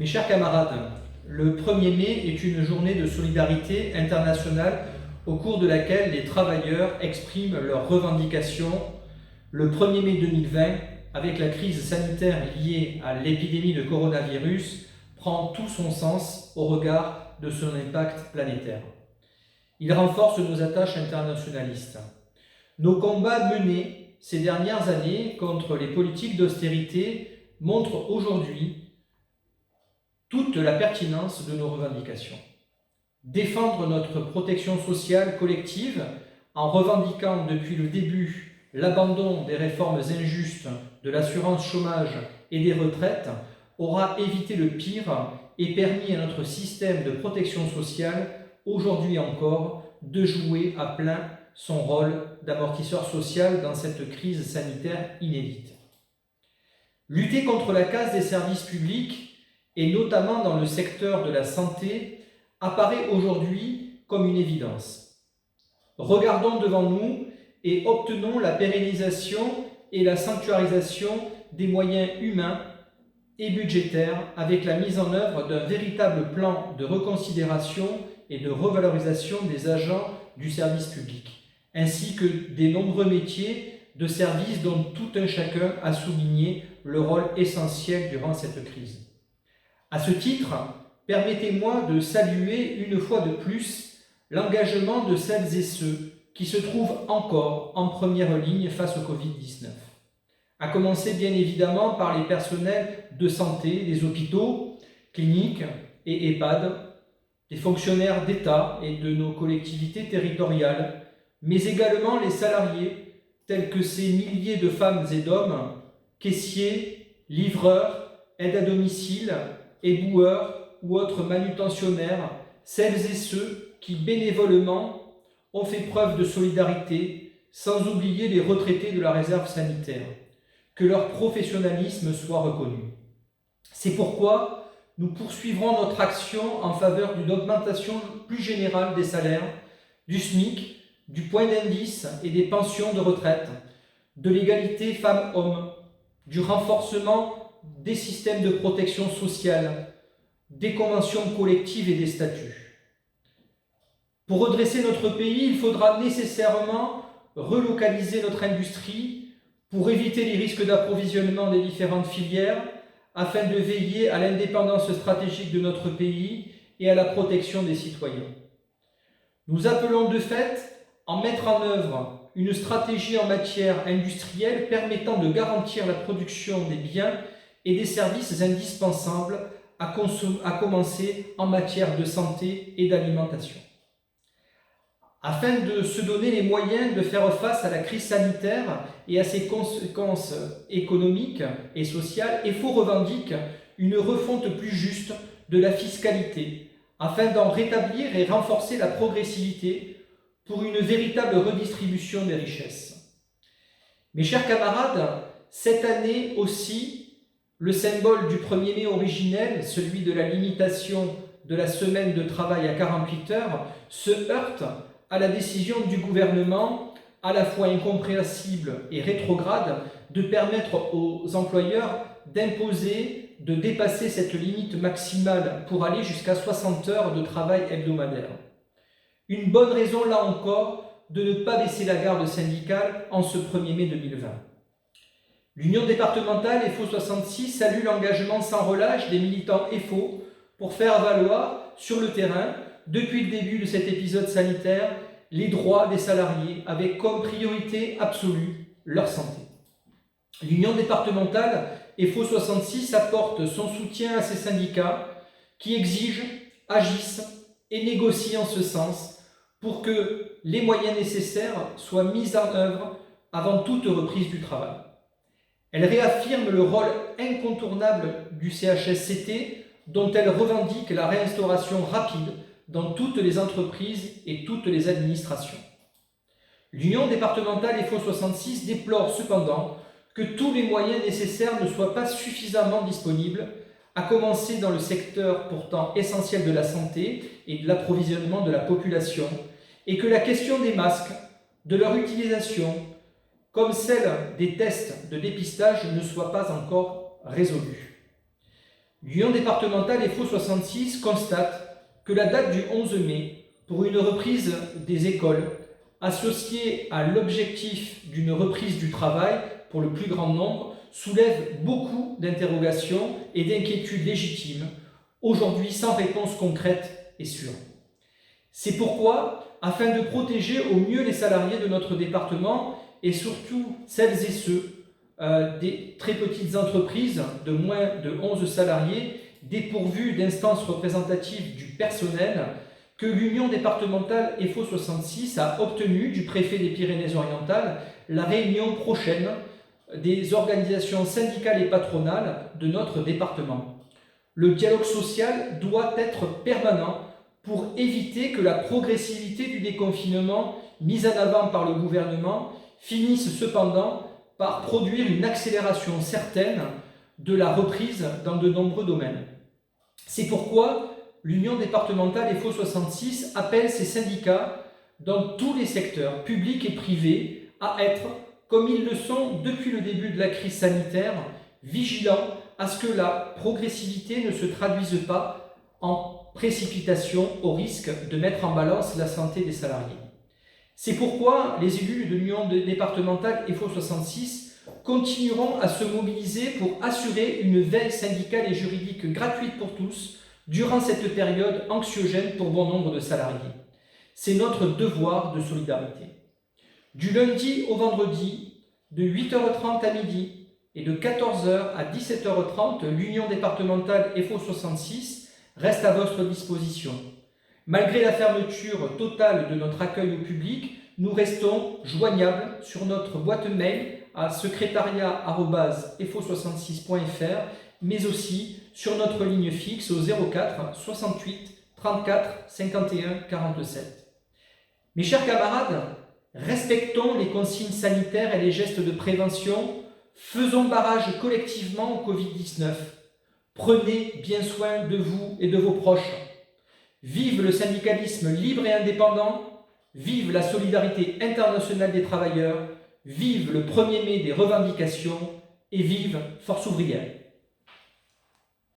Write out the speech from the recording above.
Mes chers camarades, le 1er mai est une journée de solidarité internationale au cours de laquelle les travailleurs expriment leurs revendications. Le 1er mai 2020, avec la crise sanitaire liée à l'épidémie de coronavirus, prend tout son sens au regard de son impact planétaire. Il renforce nos attaches internationalistes. Nos combats menés ces dernières années contre les politiques d'austérité montrent aujourd'hui toute la pertinence de nos revendications. Défendre notre protection sociale collective en revendiquant depuis le début l'abandon des réformes injustes de l'assurance chômage et des retraites aura évité le pire et permis à notre système de protection sociale, aujourd'hui encore, de jouer à plein son rôle d'amortisseur social dans cette crise sanitaire inédite. Lutter contre la casse des services publics, et notamment dans le secteur de la santé, apparaît aujourd'hui comme une évidence. Regardons devant nous et obtenons la pérennisation et la sanctuarisation des moyens humains et budgétaires avec la mise en œuvre d'un véritable plan de reconsidération et de revalorisation des agents du service public, ainsi que des nombreux métiers de service dont tout un chacun a souligné le rôle essentiel durant cette crise. À ce titre, permettez-moi de saluer une fois de plus l'engagement de celles et ceux qui se trouvent encore en première ligne face au Covid-19. À commencer bien évidemment par les personnels de santé des hôpitaux, cliniques et EHPAD, des fonctionnaires d'État et de nos collectivités territoriales, mais également les salariés tels que ces milliers de femmes et d'hommes, caissiers, livreurs, aides à domicile, éboueurs ou autres manutentionnaires, celles et ceux qui bénévolement ont fait preuve de solidarité, sans oublier les retraités de la réserve sanitaire. Que leur professionnalisme soit reconnu. C'est pourquoi nous poursuivrons notre action en faveur d'une augmentation plus générale des salaires, du SMIC, du point d'indice et des pensions de retraite, de l'égalité femmes-hommes, du renforcement des systèmes de protection sociale, des conventions collectives et des statuts. Pour redresser notre pays, il faudra nécessairement relocaliser notre industrie pour éviter les risques d'approvisionnement des différentes filières, afin de veiller à l'indépendance stratégique de notre pays et à la protection des citoyens. Nous appelons de fait à mettre en œuvre une stratégie en matière industrielle permettant de garantir la production des biens et des services indispensables, à commencer en matière de santé et d'alimentation. Afin de se donner les moyens de faire face à la crise sanitaire et à ses conséquences économiques et sociales, EFO revendique une refonte plus juste de la fiscalité, afin d'en rétablir et renforcer la progressivité pour une véritable redistribution des richesses. Mes chers camarades, cette année aussi, le symbole du 1er mai originel, celui de la limitation de la semaine de travail à 48 heures, se heurte à la décision du gouvernement, à la fois incompréhensible et rétrograde, de permettre aux employeurs d'imposer, de dépasser cette limite maximale pour aller jusqu'à 60 heures de travail hebdomadaire. Une bonne raison, là encore, de ne pas baisser la garde syndicale en ce 1er mai 2020. L'Union départementale EFO 66 salue l'engagement sans relâche des militants EFO pour faire valoir sur le terrain, depuis le début de cet épisode sanitaire, les droits des salariés avec comme priorité absolue leur santé. L'Union départementale EFO 66 apporte son soutien à ces syndicats qui exigent, agissent et négocient en ce sens pour que les moyens nécessaires soient mis en œuvre avant toute reprise du travail. Elle réaffirme le rôle incontournable du CHSCT dont elle revendique la réinstauration rapide dans toutes les entreprises et toutes les administrations. L'Union départementale EFO 66 déplore cependant que tous les moyens nécessaires ne soient pas suffisamment disponibles, à commencer dans le secteur pourtant essentiel de la santé et de l'approvisionnement de la population, et que la question des masques, de leur utilisation, comme celle des tests de dépistage, ne soit pas encore résolue. L'Union départementale FO 66 constate que la date du 11 mai, pour une reprise des écoles, associée à l'objectif d'une reprise du travail pour le plus grand nombre, soulève beaucoup d'interrogations et d'inquiétudes légitimes, aujourd'hui sans réponse concrète et sûre. C'est pourquoi, afin de protéger au mieux les salariés de notre département et surtout celles et ceux des très petites entreprises de moins de 11 salariés dépourvues d'instances représentatives du personnel, que l'Union départementale FO 66 a obtenu du préfet des Pyrénées-Orientales la réunion prochaine des organisations syndicales et patronales de notre département. Le dialogue social doit être permanent pour éviter que la progressivité du déconfinement mise en avant par le gouvernement finisse cependant par produire une accélération certaine de la reprise dans de nombreux domaines. C'est pourquoi l'Union départementale FO 66 appelle ses syndicats dans tous les secteurs, publics et privés, à être, comme ils le sont depuis le début de la crise sanitaire, vigilants à ce que la progressivité ne se traduise pas en précipitation au risque de mettre en balance la santé des salariés. C'est pourquoi les élus de l'Union départementale FO 66 continueront à se mobiliser pour assurer une veille syndicale et juridique gratuite pour tous durant cette période anxiogène pour bon nombre de salariés. C'est notre devoir de solidarité. Du lundi au vendredi, de 8h30 à midi et de 14h à 17h30, l'Union départementale FO 66 reste à votre disposition. Malgré la fermeture totale de notre accueil au public, nous restons joignables sur notre boîte mail à secrétariat@fo66.fr, mais aussi sur notre ligne fixe au 04 68 34 51 47. Mes chers camarades, respectons les consignes sanitaires et les gestes de prévention, faisons barrage collectivement au Covid-19. Prenez bien soin de vous et de vos proches. Vive le syndicalisme libre et indépendant, vive la solidarité internationale des travailleurs, vive le 1er mai des revendications et vive Force ouvrière.